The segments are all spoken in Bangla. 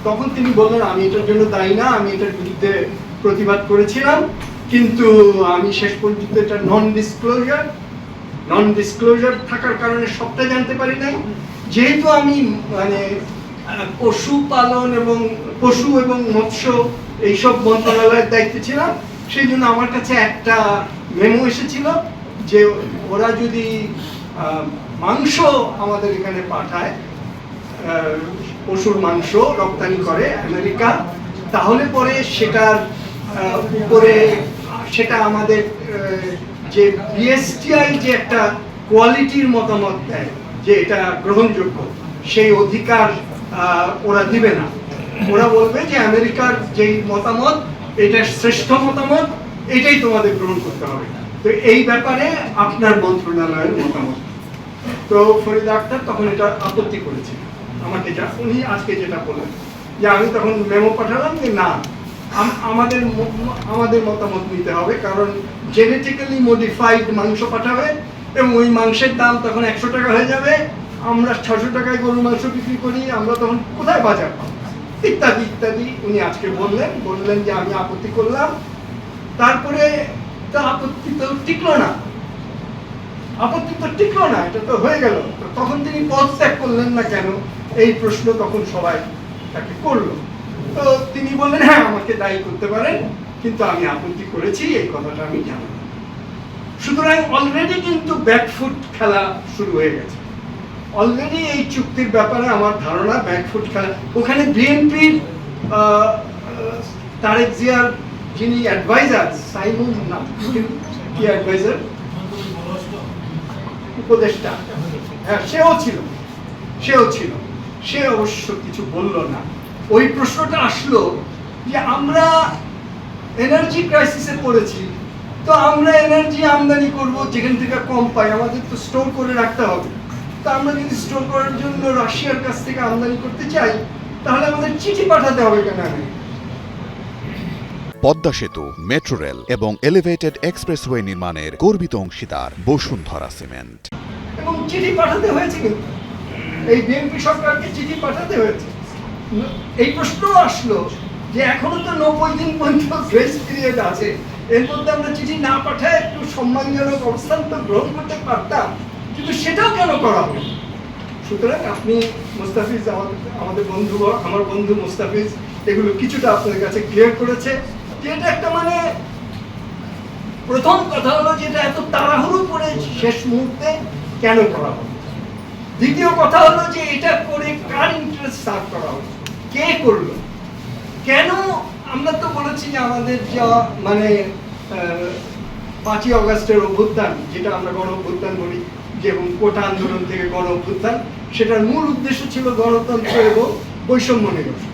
তখন তিনি বললেন আমি এটার জন্য দায়ী না, আমি এটার বিরুদ্ধে প্রতিবাদ করেছিলাম, কিন্তু আমি শেষ পর্যন্ত এটা নন ডিসক্লোজার থাকার কারণে সবটা জানতে পারি নাই। যেহেতু আমি মানে পশু পালন এবং পশু এবং মৎস্য এইসব মন্ত্রণালয়ের দায়িত্বে ছিলাম, সেই জন্য আমার কাছে একটা মেমো এসেছিল যে ওরা যদি মাংস আমাদের এখানে পাঠায়, পশুর মাংস রপ্তানি করে আমেরিকা, তাহলে পরে সেটার উপরে সেটা আমাদের যে বিএসটিআই যে একটা কোয়ালিটির মতামত দেয় যে এটা গ্রহণযোগ্য, সেই অধিকার ওরা দিবে না। ওরা বলবে যে আমেরিকার যেই মতামত এটা শ্রেষ্ঠ মতামত, এটাই তোমাদের গ্রহণ করতে হবে। তো এই ব্যাপারে আপনার মন্ত্রণালয়ের মতামত। তো ফরিদ আক্তার তখন এটা আপত্তি করেছে আমাকে, যা উনি আজকে যেটা বললেন, যে আমি তখন মেমো পাঠালাম যে না, আমাদের মতামত নিতে হবে, কারণ জেনেটিক্যালি মডিফাইড মাংস পাঠাবে এবং ওই মাংসের দাম তখন 100 টাকা হয়ে যাবে, আমরা 600 টাকায় গরুর মাংস বিক্রি করি, আমরা তখন কোথায় বাজার পাবো, ইত্যাদি ইত্যাদি উনি আজকে বললেন যে আমি আপত্তি করলাম। তারপরে তা আপত্তি তো টিকলো না, এটা তো হয়ে গেল। তখন তিনি পদত্যাগ করলেন না কেন, এই প্রশ্ন তখন সবাই তাকে করলো। তো তিনি বললেন হ্যাঁ আমাকে দায়ী করতে পারেন, কিন্তু আমি আপত্তি করেছি এই কথাটা আমি জানি। সুতরাং অলরেডি কিন্তু ব্যাকফুট খেলা শুরু হয়ে গেছে। অলরেডি এই চুক্তির ব্যাপারে আমার ধারণা ব্যাকফুট খেলা। ওখানে বিএনপির তারেক জিয়ার যিনি অ্যাডভাইজার, সাইমুন নাম কি অ্যাডভাইজার, উপদেষ্টা, হ্যাঁ সেও ছিল। সে অবশ্য কিছু বলল না। ওই প্রশ্নটা আসলো যে আমরা এনার্জি ক্রাইসিসে পড়েছি, তো আমরা এনার্জি আমদানি করব যেখান থেকে কম পাই, আমাদের তো স্টোর করে রাখতে হবে। তো আমরা যদি স্টোর করার জন্য রাশিয়ার কাছ থেকে আমদানি করতে চাই, তাহলে আমাদের চিঠি পাঠাতে হবে কেন? পদ্মা সেতু, মেট্রো রেল এবং এলিভেটেড এক্সপ্রেসওয়ে নির্মাণের গর্বিত অংশীদার বসুন্ধরা সিমেন্ট। এবং চিঠি পাঠাতে হয়েছে, কিন্তু এই বিএনপি সরকারকে চিঠি পাঠাতে হয়েছে। এই প্রশ্ন আসলো যে এখনো তো 90 দিন পর্যন্ত গ্রেস পিরিয়ড আছে, এর মধ্যে আমরা চিঠি না পাঠায় একটু সম্মানজনক অবস্থান তো গ্রহণ করতে পারতাম, কিন্তু সেটাও কেন করা হবে? সুতরাং আপনি মুস্তাফিজ, আমাদের বন্ধু, আমার বন্ধু মুস্তাফিজ এগুলো কিছুটা আপনাদের কাছে ক্লিয়ার করেছে যে এটা একটা মানে প্রথম কথা হলো যে এটা এত তাড়াহুড়ো করে শেষ মুহূর্তে কেন করা হবে। দ্বিতীয় কথা হলো যে এটা করে কার ইন্টারেস্ট সার্ভ করা হবে, কে করলো, কেন? আমরা তো বলেছি যে আমাদের যা মানে 5ই অগাস্টের অভ্যুত্থান, যেটা আমরা গণ অভ্যুত্থান বলি, যেমন কোটা আন্দোলন থেকে গণ অভ্যুত্থান, সেটার মূল উদ্দেশ্য ছিল গণতন্ত্র এবং বৈষম্য নিরসন।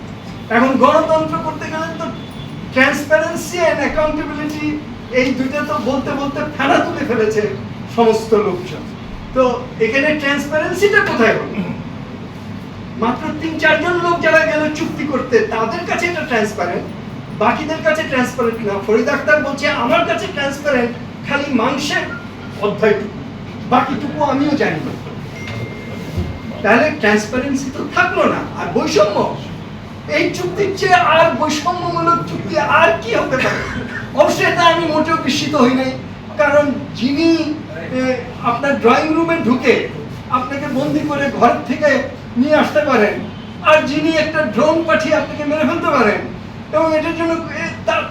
এখন গণতন্ত্র করতে গেলে তো ট্রান্সপারেন্সি এন্ড অ্যাকাউন্টেবিলিটি এই দুটো তো বলতে বলতে ফেলা তুলে ফেলেছে সমস্ত লোকজন। তো এখানে ট্রান্সপারেন্সিটা কোথায় হলো? মাত্র 3-4 জন লোক যারা গেল চুক্তি করতে, তাদের কাছে এটা ট্রান্সপারেন্ট, বাকিদের কাছে ট্রান্সপারেন্ট না। ফরিদ আক্তার বলছে আমার কাছে ট্রান্সপারেন্ট খালি মাংসের অধ্যায়টুকু, বাকিটুকু আমিও জানি না। তাহলে ট্রান্সপারেন্সি তো থাকলো না। আর বৈষম্য, এই চুক্তির চেয়ে আর বৈষম্যমূলক চুক্তি আর কি হতে পারে? অবশ্যই এটা আমি মোটেও বিস্মিত হই নাই, কারণ যিনি আপনার ড্রয়িং রুমে ঢুকে আপনাকে বন্দি করে ঘর থেকে নিয়ে আসতে পারেন, আর যিনি একটা ড্রোন পাঠিয়ে আপনাকে মেরে ফেলতে পারেন, এবং এটার জন্য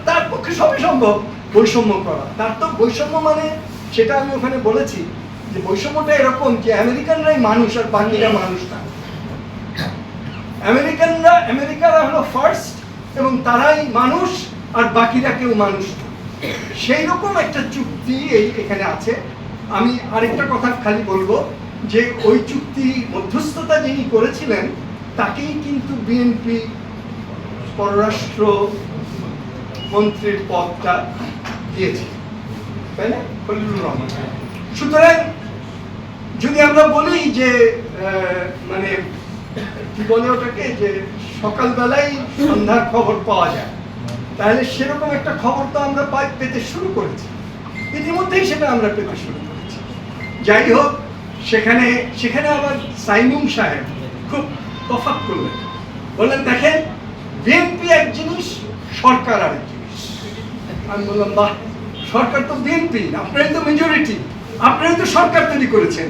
তার পক্ষে সবই সম্ভব বৈষম্য করা। তার তো বৈষম্য মানে, সেটা আমি ওখানে বলেছি যে বৈষম্যটা এরকম যে আমেরিকানরাই মানুষ আর বাকিরা মানুষ না। আমেরিকারা হলো ফার্স্ট এবং তারাই মানুষ আর বাকিরা কেউ মানুষ না। সেই রকম একটা চুক্তি এখানে আছে। আমি আরেকটা কথা খালি বলবো যে ওই চুক্তি মধ্যস্থতা যিনি করেছিলেন তাকেই কিন্তু বিএনপি পররাষ্ট্র মন্ত্রীর পদটা দিয়েছে, তাই না? খলিলুর রহমান। সুতরাং যদি আমরা বলি যে মানে কি বলে ওটাকে, যে সকালবেলায় সন্ধ্যার খবর পাওয়া যায়, তাহলে সেরকম একটা খবর তো আমরা পেতে শুরু করেছি, ইতিমধ্যেই সেটা আমরা পেতে শুরু করেছি। যাই হোক, সেখানে আবার সাইমুম সাহেব খুব তফাৎ করলেন, বললেন দেখেন বিএনপি এক জিনিস, সরকার আরেক জিনিস। আমি বললাম, বাহ, সরকার তো বিএনপি, আপনারাই তো মেজরিটি, আপনারাই তো সরকার তৈরি করেছেন।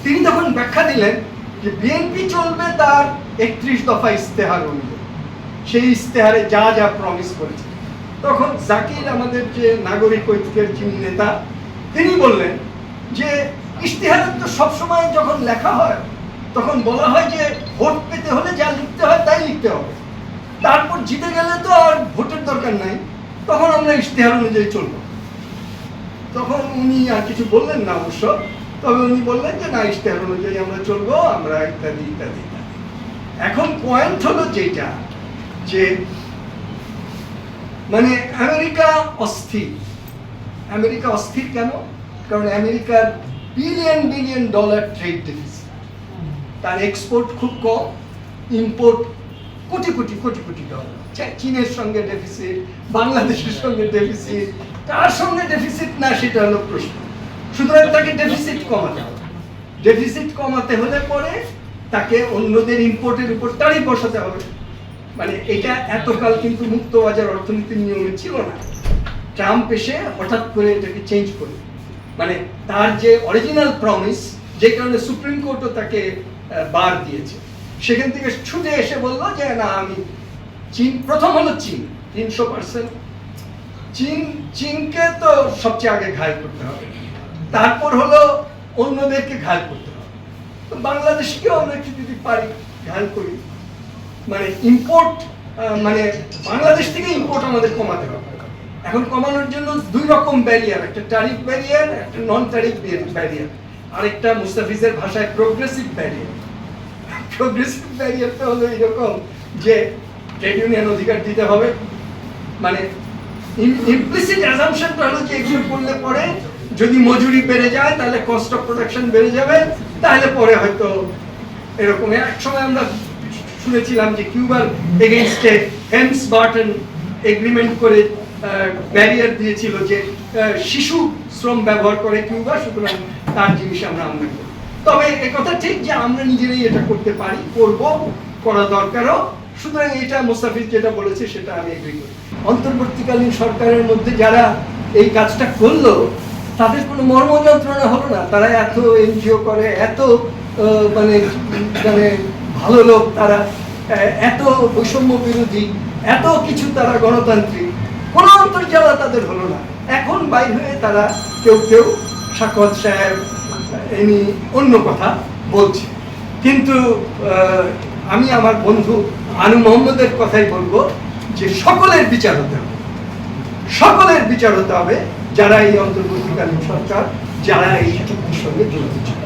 তিনি তখন ব্যাখ্যা দিলেন যে বিএনপি চলবে তার 31 দফা ইস্তেহার অনুযায়ী, সেই ইস্তেহারে যা যা প্রমিস করেছে। তখন জাকির, আমাদের যে নাগরিক ঐক্যের যিনি নেতা, তিনি বললেন যে ইস্তেহারে তো সবসময় যখন লেখা হয় তখন বলা হয় যে ভোট পেতে হলে যা লিখতে হয় তাই লিখতে হবে, তারপর জিতে গেলে তো আর ভোটের দরকার নাই, তখন আমরা ইশতেহার অনুযায়ী চলবো। তখন উনি আর কিছু বললেন না অবশ্য, তবে উনি বললেন যে না, ইশতেহার অনুযায়ী আমরা চলবো, আমরা ইত্যাদি ইত্যাদি ইত্যাদি। এখন পয়েন্ট হলো যেটা, যে মানে আমেরিকা অস্থির। আমেরিকা অস্থির কেন? কারণ আমেরিকার billion billion dollar trade deficit, তার এক্সপোর্ট খুব কম, ইম্পোর্ট কোটি কোটি কোটি কোটি ডলার। চীনের সঙ্গে ডেফিসিট, বাংলাদেশের সঙ্গে ডেফিসিট, কার সঙ্গে ডেফিসিট না সেটা হলো প্রশ্ন। সুতরাং তাকে ডেফিসিট কমাতে হবে। ডেফিসিট কমাতে হলে পরে তাকে অন্যদের ইম্পোর্টের উপর ট্যারিফ বসাতে হবে। মানে এটা এতকাল কিন্তু মুক্ত বাজার অর্থনীতির নিয়মে ছিল না। ট্রাম্প এসে হঠাৎ করে এটাকে চেঞ্জ করে, মানে তার যে অরিজিনাল প্রমিস, যে কারণে সুপ্রিম কোর্টও তাকে বার দিয়েছে, সেখান থেকে ছুটে এসে বললো যে না, আমি চীন, প্রথম হলো চীন 300%, চীনকে তো সবচেয়ে আগে ঘায়েল করতে হবে, তারপর হলো অন্যদেরকে ঘায়েল করতে হবে। তো বাংলাদেশকেও আমরা যদি পারি ঘায়েল করি, মানে ইম্পোর্ট, মানে বাংলাদেশ থেকে ইম্পোর্ট আমাদের কমাতে হবে। এখন কমানোর জন্য দুই রকম ব্যারিয়ার, একটা ট্যারিফ ব্যারিয়ার, একটা নন ট্যারিফ ব্যারিয়ার, আরেকটা মুস্তাফিজের ভাষায় প্রোগ্রেসিভ ব্যারিয়ার। প্রোগ্রেসিভ ব্যারিয়ারটা হলো এরকম যে ট্রেড ইউনিয়ন অধিকার দিতে হবে, মানে ইমপ্লিসিট অ্যাজাম্পশনটা হলো যে এগুলো করলে পরে যদি মজুরি বেড়ে যায় তাহলে কস্ট অফ প্রোডাকশন বেড়ে যাবে, তাহলে পরে হয়তো এরকম। এক সময় আমরা শুনেছিলাম যে কিউবার এগেইনস্টে হেমস বার্টন এগ্রিমেন্ট করে ব্যারিয়ার দিয়েছিল যে শিশু শ্রম ব্যবহার করে কিউবা, সুতরাং তার জিনিস আমরা আমদানি করি। তবে একথা ঠিক যে আমরা নিজেরাই এটা করতে পারি, করব, করা দরকারও। সুতরাং এটা মুস্তাফিজ যেটা বলেছে সেটা আমি এগ্রি করি। অন্তর্বর্তীকালীন সরকারের মধ্যে যারা এই কাজটা করলো তাদের কোনো মর্ম যন্ত্রণা হলো না। তারা এত এনজিও করে, এত মানে মানে ভালো লোক, তারা এত বৈষম্য বিরোধী, এত কিছু, তারা গণতান্ত্রিক, কোনো অন্তর্জালা তাদের হলো না। এখন বাইর হয়ে তারা কেউ কেউ সাকত সাহেব এমনি অন্য কথা বলছে। কিন্তু আমি আমার বন্ধু আনু মোহাম্মদের কথাই বলবো যে সকলের বিচার হতে হবে, সকলের বিচার হতে হবে, যারা এই অন্তর্বর্তীকালীন সরকার, যারা এই চুক্তির সঙ্গে জড়িত ছিল।